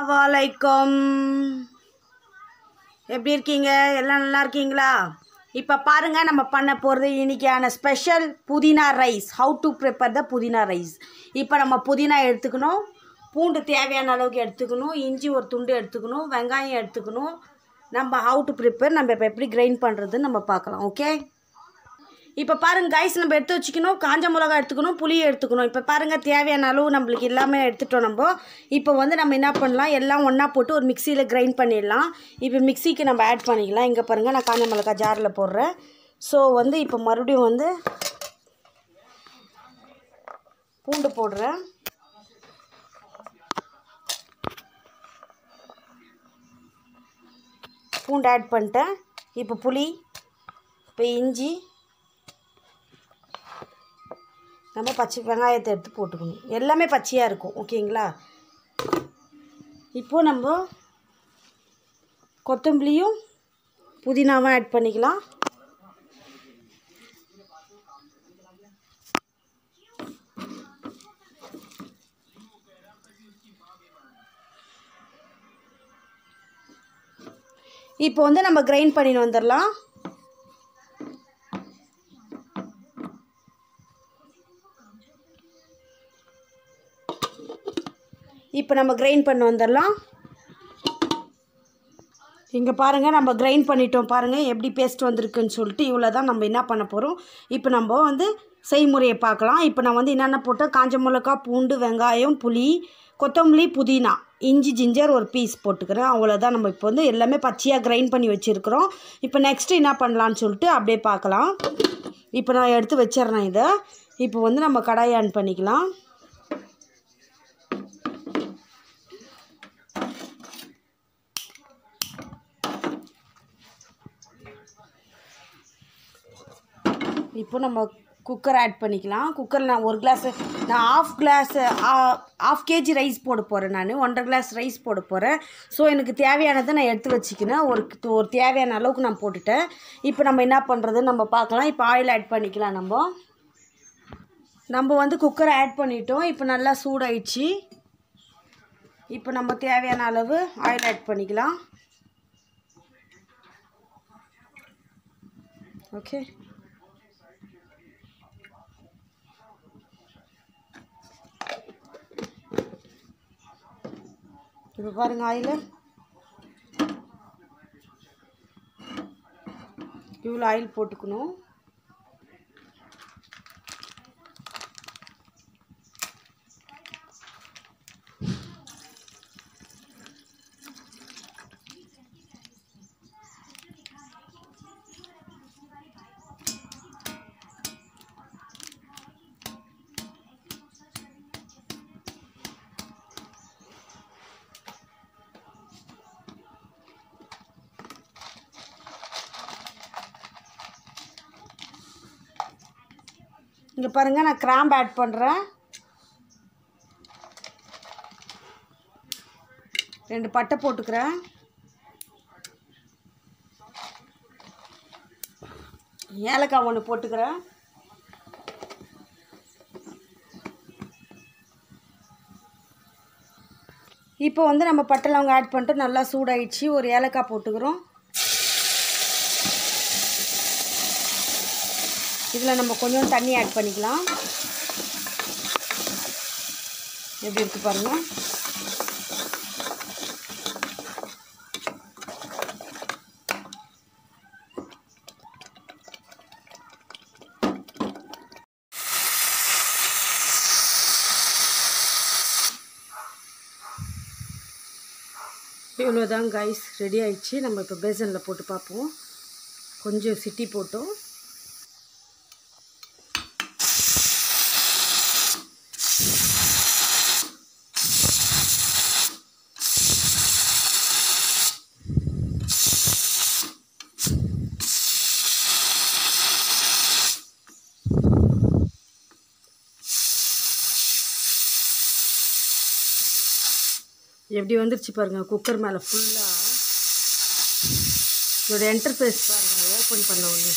வலைக்கம். எப்படி இருக்கீங்க? எல்லாம் நல்லா இருக்கீங்களா? இப்போ பாருங்கள், நம்ம பண்ண போகிறது இன்றைக்கியான ஸ்பெஷல் புதினா rice. How to prepare the புதினா ரைஸ். இப்போ நம்ம புதினா எடுத்துக்கணும், பூண்டு தேவையான அளவுக்கு எடுத்துக்கணும், இஞ்சி ஒரு துண்டு எடுத்துக்கணும், வெங்காயம் எடுத்துக்கணும். நம்ம ஹவு டு ப்ரிப்பேர், நம்ம இப்போ எப்படி கிரைண்ட் பண்ணுறதுன்னு நம்ம பார்க்கலாம். ஓகே, இப்போ பாருங்கள் கைஸ், நம்ம எடுத்து வச்சுக்கணும். காஞ்ச மிளகா எடுத்துக்கணும், புளி எடுத்துக்கணும். இப்போ பாருங்கள், தேவையான அளவு நம்மளுக்கு எல்லாமே எடுத்துட்டோம். இப்போ நம்ம என்ன பண்ணலாம், எல்லாம் ஒன்றா போட்டு ஒரு மிக்சியில் கிரைண்ட் பண்ணிடலாம். இப்போ மிக்சிக்கு நம்ம ஆட் பண்ணிக்கலாம். இங்கே பாருங்கள், நான் காஞ்ச மிளகா ஜாரில் போடுறேன். ஸோ இப்போ மறுபடியும் பூண்டு போடுறேன். பூண்டு ஆட் பண்ணிட்டேன். இப்போ புளி, இப்போ இஞ்சி, நம்ம பச்சை வெங்காயத்தை எடுத்து போட்டுக்கணும். எல்லாமே பச்சையாக இருக்கும். ஓகேங்களா? இப்போது நம்ம கொத்தமல்லியும் புதினாவும் ஆட் பண்ணிக்கலாம். இப்போ நம்ம கிரைண்ட் பண்ணிட்டு வந்துடலாம். இப்போ நம்ம கிரைண்ட் பண்ண வந்துடலாம். இங்கே பாருங்கள், நம்ம கிரைண்ட் பண்ணிட்டோம். பாருங்கள் எப்படி பேஸ்ட் வந்திருக்குன்னு சொல்லிட்டு. இவ்வளோ தான் நம்ம என்ன பண்ண போகிறோம். இப்போ நம்ம செய்முறையை பார்க்கலாம். இப்போ நான் என்னென்ன போட்டேன், காஞ்ச மிளகா, பூண்டு, வெங்காயம், புளி, கொத்தமல்லி, புதினா, இஞ்சி, ஜிஞ்சர் ஒரு பீஸ் போட்டுக்கிறேன். அவ்வளோதான். நம்ம இப்போ எல்லாமே பச்சையாக கிரைண்ட் பண்ணி வச்சுருக்கிறோம். இப்போ நெக்ஸ்ட்டு என்ன பண்ணலான்னு சொல்லிட்டு அப்படியே பார்க்கலாம். இப்போ நான் எடுத்து வச்சிட்றேன் இதை. இப்போ நம்ம கடாயை ஆன் பண்ணிக்கலாம். இப்போ நம்ம குக்கர் ஆட் பண்ணிக்கலாம். குக்கரில் நான் ஆஃப் கேஜி ரைஸ் போட போகிறேன். நான் 1.5 கிளாஸ் ரைஸ் போட போகிறேன். ஸோ எனக்கு தேவையானதை நான் எடுத்து வச்சுக்கினேன். ஒரு தேவையான அளவுக்கு நான் போட்டுட்டேன். இப்போ நம்ம என்ன பண்ணுறதுன்னு நம்ம பார்க்கலாம். இப்போ ஆயில் ஆட் பண்ணிக்கலாம். நம்ம குக்கரை ஆட் பண்ணிட்டோம். இப்போ நல்லா சூடாயிடுச்சு. இப்போ நம்ம தேவையான அளவு ஆயில் ஆட் பண்ணிக்கலாம். ஓகே, இப்போ பாருங்கள், ஆயில் இவ்வளோ ஆயில் போட்டுக்கணும். இங்கே பாருங்கள், நான் கிராம்பு ஆட் பண்ணுறேன். 2 பட்டை போட்டுக்கிறேன். ஏலக்காய் 1 போட்டுக்கிறேன். இப்போ நம்ம பட்டை லவங்கம் ஆட் பண்ணிட்டு நல்லா சூடாயிடுச்சு. ஒரு ஏலக்காய் போட்டுக்கிறோம். இதில் நம்ம கொஞ்சம் தண்ணி ஆட் பண்ணிக்கலாம். எப்படி இருக்குது பாருங்கள். இவ்வளோதான் கைஸ், ரெடி ஆயிடுச்சு. நம்ம இப்போ பேசனில் போட்டு பார்ப்போம். கொஞ்சம் சிட்டி போட்டோம். எப்படி வந்துருச்சு பாருங்கள். குக்கர் மேலே ஃபுல்லாக இதோட என்டர்பிரைஸ் பாருங்கள். ஓப்பன் பண்ண ஒன்று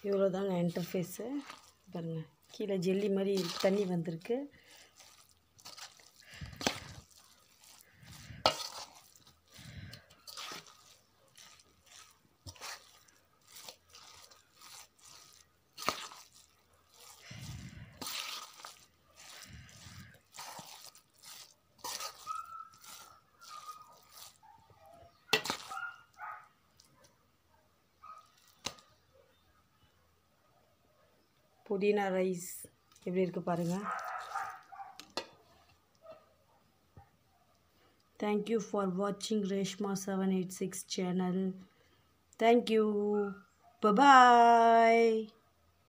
இவ்வளோதாங்க இன்டர்ஃபேஸு. பாருங்கள், கீழே ஜெல்லி மாதிரி தண்ணி வந்திருக்கு. புதினா ரைஸ் எப்படி இருக்குது பாருங்கள். Thank you for watching Reshma 786 channel. Thank you. Bye-bye.